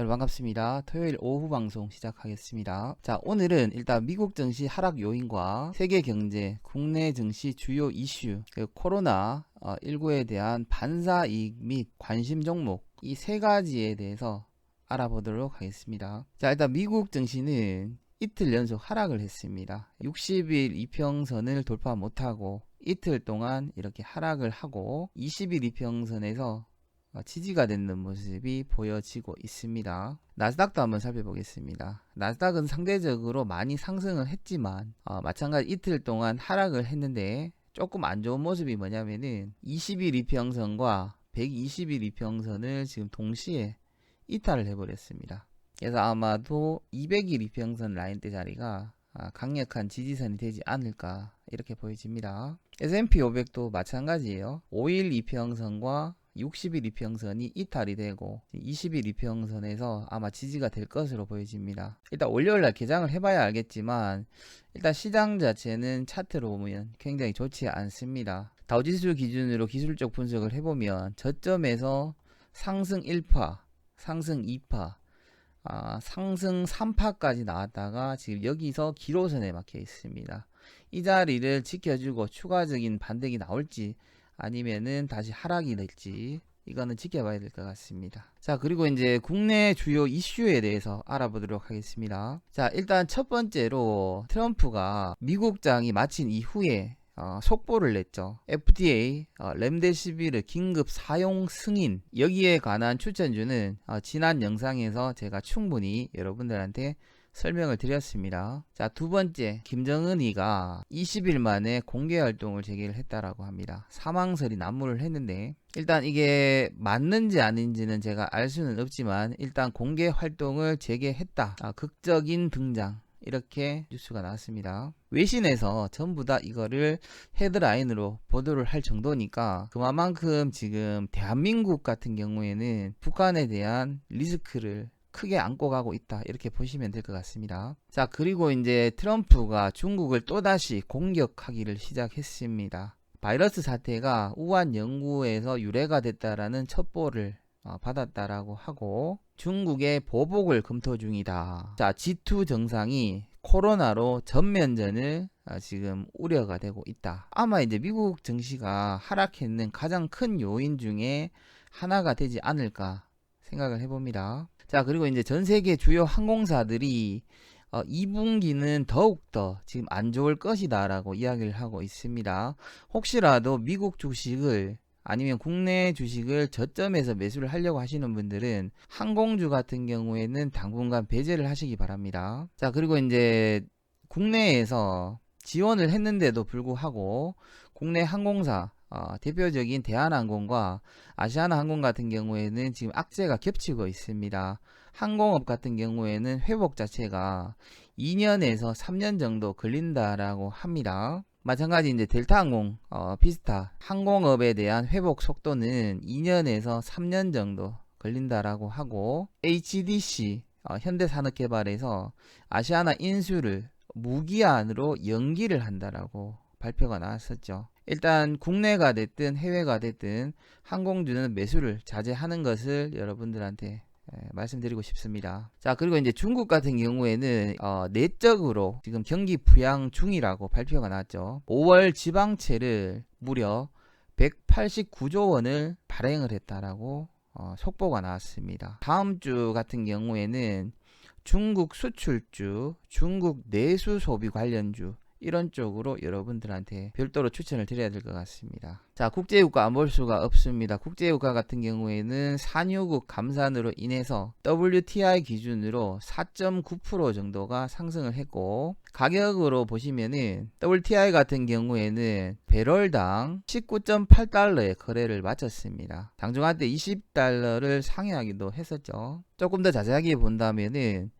여러분 반갑습니다. 토요일 오후 방송 시작하겠습니다. 자, 오늘은 일단 미국 증시 하락 요인과 세계 경제, 국내 증시 주요 이슈, 코로나 19에 대한 반사 이익 및 관심 종목 이 세 가지에 대해서 알아보도록 하겠습니다. 자, 일단 미국 증시는 이틀 연속 하락을 했습니다. 60일 이평선을 돌파 못하고 이틀 동안 이렇게 하락을 하고 20일 이평선에서 지지가 되는 모습이 보여지고 있습니다. 나스닥도 한번 살펴보겠습니다. 나스닥은 상대적으로 많이 상승을 했지만 마찬가지 이틀 동안 하락을 했는데 조금 안 좋은 모습이 뭐냐면은 20일 이평선과 120일 이평선을 지금 동시에 이탈을 해버렸습니다. 그래서 아마도 200일 이평선 라인대 자리가 강력한 지지선이 되지 않을까 이렇게 보여집니다. S&P 500도 마찬가지예요. 5일 이평선과 60일 이평선이 이탈이 되고 20일 이평선에서 아마 지지가 될 것으로 보여집니다. 일단 월요일날 개장을 해봐야 알겠지만 일단 시장 자체는 차트로 보면 굉장히 좋지 않습니다. 다우지수 기준으로 기술적 분석을 해보면 저점에서 상승 1파, 상승 2파, 상승 3파까지 나왔다가 지금 여기서 기로선에 막혀 있습니다. 이 자리를 지켜주고 추가적인 반등이 나올지 아니면은 다시 하락이 될지 이거는 지켜봐야 될 것 같습니다. 자, 그리고 이제 국내 주요 이슈에 대해서 알아보도록 하겠습니다. 자, 일단 첫 번째로 트럼프가 미국장이 마친 이후에 속보를 냈죠. FDA 렘데시비르 긴급 사용 승인 여기에 관한 추천주는 지난 영상에서 제가 충분히 여러분들한테 설명을 드렸습니다. 자, 두 번째, 김정은이가 20일 만에 공개 활동을 재개를 했다라고 합니다. 사망설이 난무를 했는데 일단 이게 맞는지 아닌지는 제가 알 수는 없지만 일단 공개 활동을 재개했다. 극적인 등장. 이렇게 뉴스가 나왔습니다. 외신에서 전부 다 이거를 헤드라인으로 보도를 할 정도니까 그만큼 지금 대한민국 같은 경우에는 북한에 대한 리스크를 크게 안고 가고 있다 이렇게 보시면 될 것 같습니다. 자, 그리고 이제 트럼프가 중국을 또다시 공격하기를 시작했습니다. 바이러스 사태가 우한 연구에서 유래가 됐다라는 첩보를 받았다라고 하고 중국의 보복을 검토 중이다. 자, G2 정상이 코로나로 전면전을 지금 우려가 되고 있다. 아마 이제 미국 증시가 하락했는 가장 큰 요인 중에 하나가 되지 않을까 생각을 해봅니다. 자, 그리고 이제 전 세계 주요 항공사들이 2분기는 더욱더 지금 안 좋을 것이다 라고 이야기를 하고 있습니다. 혹시라도 미국 주식을 아니면 국내 주식을 저점에서 매수를 하려고 하시는 분들은 항공주 같은 경우에는 당분간 배제를 하시기 바랍니다. 자, 그리고 이제 국내에서 지원을 했는데도 불구하고 국내 항공사 대표적인 대한항공과 아시아나항공 같은 경우에는 지금 악재가 겹치고 있습니다. 항공업 같은 경우에는 회복 자체가 2년에서 3년 정도 걸린다라고 합니다. 마찬가지 이제 델타항공, 비스타 항공업에 대한 회복 속도는 2년에서 3년 정도 걸린다라고 하고 HDC 현대산업개발에서 아시아나 인수를 무기한으로 연기를 한다라고 발표가 나왔었죠. 일단 국내가 됐든 해외가 됐든 항공주는 매수를 자제하는 것을 여러분들한테 말씀드리고 싶습니다. 자, 그리고 이제 중국 같은 경우에는 내적으로 지금 경기 부양 중이라고 발표가 나왔죠. 5월 지방채를 무려 189조 원을 발행을 했다라고 속보가 나왔습니다. 다음 주 같은 경우에는 중국 수출주, 중국 내수 소비 관련주 이런 쪽으로 여러분들한테 별도로 추천을 드려야 될 것 같습니다. 자, 국제유가 안 볼 수가 없습니다. 국제유가 같은 경우에는 산유국 감산으로 인해서 WTI 기준으로 4.9% 정도가 상승을 했고 가격으로 보시면은 WTI 같은 경우에는 배럴당 19.8달러의 거래를 마쳤습니다. 장중한 때 20달러를 상회하기도 했었죠. 조금 더 자세하게 본다면은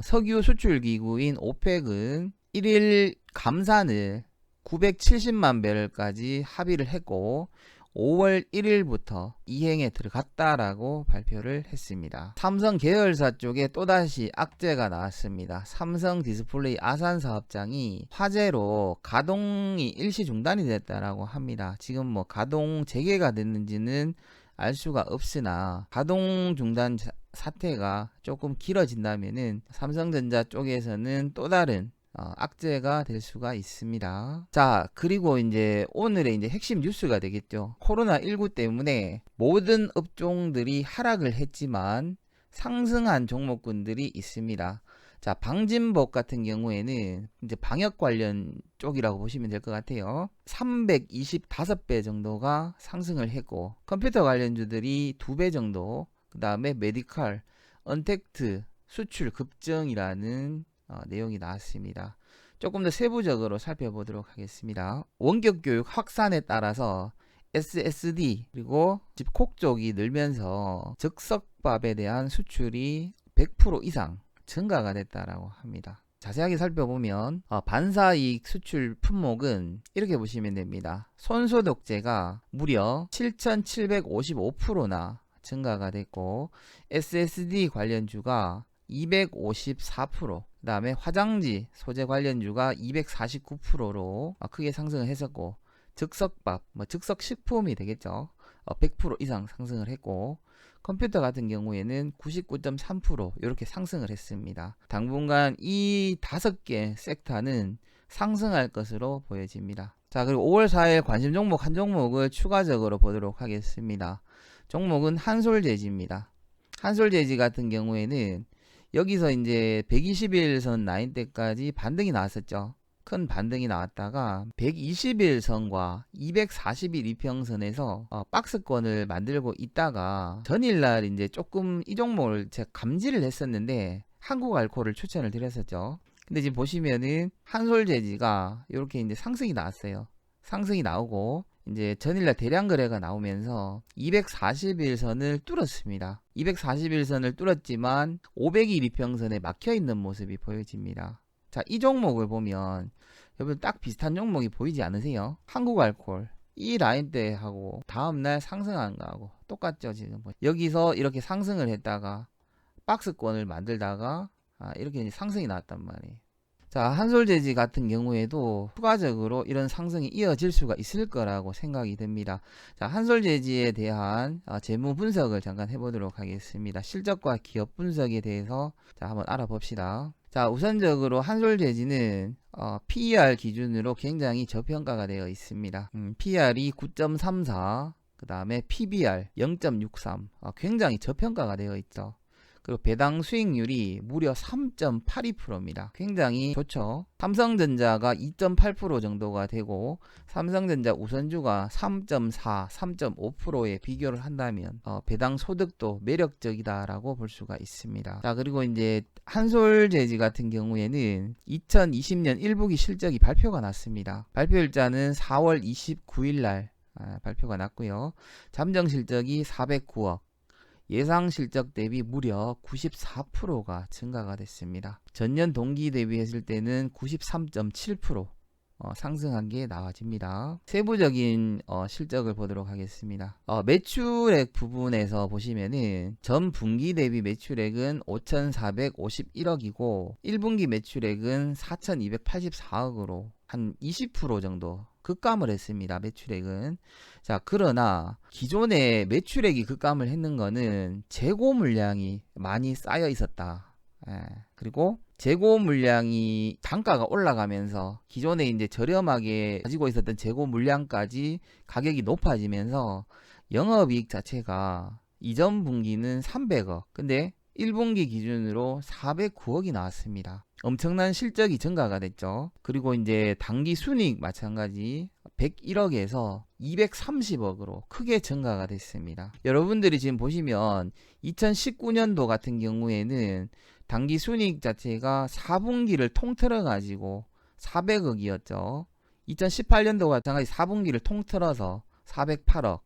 석유 수출 기구인 오펙은 1일 감산을 970만 배럴까지 합의를 했고 5월 1일부터 이행에 들어갔다라고 발표를 했습니다. 삼성 계열사 쪽에 또다시 악재가 나왔습니다. 삼성 디스플레이 아산 사업장이 화재로 가동이 일시 중단이 됐다라고 합니다. 지금 뭐 가동 재개가 됐는지는 알 수가 없으나 가동 중단 사태가 조금 길어진다면은 삼성전자 쪽에서는 또 다른 악재가 될 수가 있습니다. 자, 그리고 이제 오늘의 이제 핵심 뉴스가 되겠죠. 코로나19 때문에 모든 업종들이 하락을 했지만 상승한 종목군들이 있습니다. 자, 방진복 같은 경우에는 이제 방역 관련 쪽이라고 보시면 될 것 같아요. 325배 정도가 상승을 했고, 컴퓨터 관련주들이 2배 정도, 그 다음에 메디컬, 언택트, 수출 급증이라는 내용이 나왔습니다. 조금 더 세부적으로 살펴보도록 하겠습니다. 원격 교육 확산에 따라서 SSD 그리고 집콕 쪽이 늘면서 즉석밥에 대한 수출이 100% 이상 증가가 됐다라고 합니다. 자세하게 살펴보면 반사이익 수출 품목은 이렇게 보시면 됩니다. 손소독제가 무려 7,755%나 증가가 됐고, SSD 관련주가 254%, 그 다음에 화장지 소재 관련주가 249%로 크게 상승을 했었고, 즉석밥, 즉석식품이 되겠죠. 100% 이상 상승을 했고, 컴퓨터 같은 경우에는 99.3% 이렇게 상승을 했습니다. 당분간 이 5개 섹터는 상승할 것으로 보여집니다. 자, 그리고 5월 4일 관심 종목 한 종목을 추가적으로 보도록 하겠습니다. 종목은 한솔재지입니다. 한솔재지 같은 경우에는 여기서 이제 120일선 라인대까지 반등이 나왔었죠. 큰 반등이 나왔다가 120일선과 240일 이평선에서 박스권을 만들고 있다가 전일날 이제 조금 이 종목을 제가 감지를 했었는데 한국알코올을 추천을 드렸었죠. 근데 지금 보시면은 한솔재지가 이렇게 이제 상승이 나왔어요. 상승이 나오고 이제 전일날 대량 거래가 나오면서 241선을 뚫었습니다. 241선을 뚫었지만 500일 이평선에 막혀 있는 모습이 보여집니다. 자, 이 종목을 보면 여러분 딱 비슷한 종목이 보이지 않으세요? 한국알코올 이 라인대하고 다음날 상승한 거하고 똑같죠. 지금 여기서 이렇게 상승을 했다가 박스권을 만들다가 이렇게 이제 상승이 나왔단 말이에요. 자, 한솔재지 같은 경우에도 추가적으로 이런 상승이 이어질 수가 있을 거라고 생각이 듭니다. 자, 한솔재지에 대한 재무 분석을 잠깐 해보도록 하겠습니다. 실적과 기업 분석에 대해서 자, 한번 알아봅시다. 자, 우선적으로 한솔재지는 PER 기준으로 굉장히 저평가가 되어 있습니다. PER이 9.34, 그 다음에 PBR 0.63, 굉장히 저평가가 되어 있죠. 그리고 배당 수익률이 무려 3.82%입니다. 굉장히 좋죠. 삼성전자가 2.8% 정도가 되고 삼성전자 우선주가 3.4, 3.5%에 비교를 한다면 배당 소득도 매력적이다라고 볼 수가 있습니다. 자, 그리고 이제 한솔재지 같은 경우에는 2020년 1분기 실적이 발표가 났습니다. 발표일자는 4월 29일 날 발표가 났고요. 잠정 실적이 409억. 예상 실적 대비 무려 94%가 증가가 됐습니다. 전년 동기 대비했을 때는 93.7% 상승한 게 나와집니다. 세부적인 실적을 보도록 하겠습니다. 매출액 부분에서 보시면은 전 분기 대비 매출액은 5,451억이고 1분기 매출액은 4,284억으로 한 20% 정도 급감을 했습니다. 매출액은. 자, 그러나 기존에 매출액이 급감을 했는 거는 재고 물량이 많이 쌓여 있었다. 그리고 재고 물량이 단가가 올라가면서 기존에 이제 저렴하게 가지고 있었던 재고 물량까지 가격이 높아지면서 영업이익 자체가 이전 분기는 300억, 근데 1분기 기준으로 409억이 나왔습니다. 엄청난 실적이 증가가 됐죠. 그리고 이제 당기 순이익 마찬가지 101억에서 230억으로 크게 증가가 됐습니다. 여러분들이 지금 보시면 2019년도 같은 경우에는 당기 순이익 자체가 4분기를 통틀어 가지고 400억이었죠. 2018년도 마찬가지 4분기를 통틀어서 408억,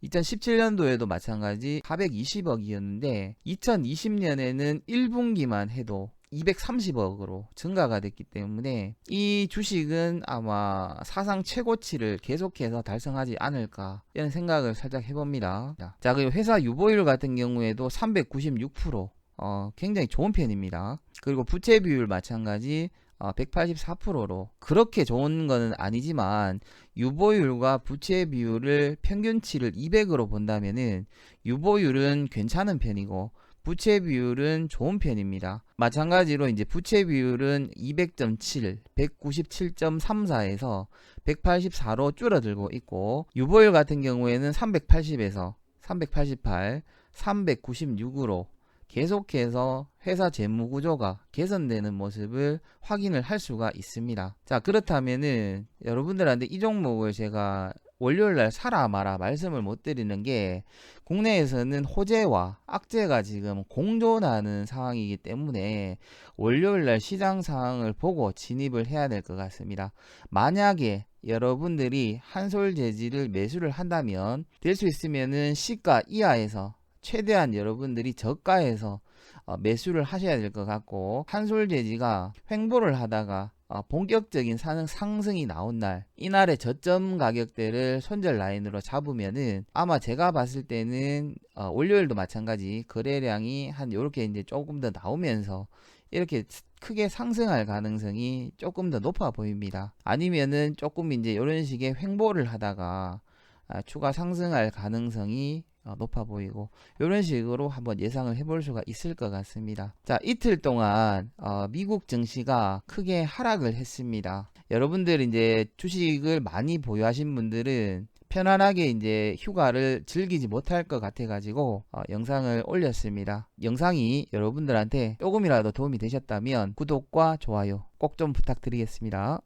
2017년도에도 마찬가지 420억이었는데 2020년에는 1분기만 해도 230억으로 증가가 됐기 때문에 이 주식은 아마 사상 최고치를 계속해서 달성하지 않을까 이런 생각을 살짝 해봅니다. 자, 그리고 회사 유보율 같은 경우에도 396%, 굉장히 좋은 편입니다. 그리고 부채 비율 마찬가지 184%로 그렇게 좋은 거는 아니지만 유보율과 부채 비율을 평균치를 200으로 본다면은 유보율은 괜찮은 편이고 부채 비율은 좋은 편입니다. 마찬가지로 이제 부채 비율은 200.7, 197.34에서 184로 줄어들고 있고, 유보율 같은 경우에는 380에서 388, 396으로 계속해서 회사 재무 구조가 개선되는 모습을 확인을 할 수가 있습니다. 자, 그렇다면은 여러분들한테 이 종목을 제가 월요일날 사라 마라 말씀을 못 드리는 게, 국내에서는 호재와 악재가 지금 공존하는 상황이기 때문에 월요일날 시장 상황을 보고 진입을 해야 될 것 같습니다. 만약에 여러분들이 한솔 재질을 매수를 한다면 될 수 있으면은 시가 이하에서 최대한 여러분들이 저가에서 매수를 하셔야 될 것 같고, 한솔재지가 횡보를 하다가 본격적인 상승이 나온 날, 이날의 저점 가격대를 손절 라인으로 잡으면은 아마 제가 봤을 때는 월요일도 마찬가지 거래량이 한 요렇게 이제 조금 더 나오면서 이렇게 크게 상승할 가능성이 조금 더 높아 보입니다. 아니면은 조금 이제 이런 식의 횡보를 하다가 추가 상승할 가능성이 높아 보이고, 이런 식으로 한번 예상을 해볼 수가 있을 것 같습니다. 자, 이틀 동안 미국 증시가 크게 하락을 했습니다. 여러분들 이제 주식을 많이 보유하신 분들은 편안하게 이제 휴가를 즐기지 못할 것 같아 가지고 영상을 올렸습니다. 영상이 여러분들한테 조금이라도 도움이 되셨다면 구독과 좋아요 꼭 좀 부탁드리겠습니다.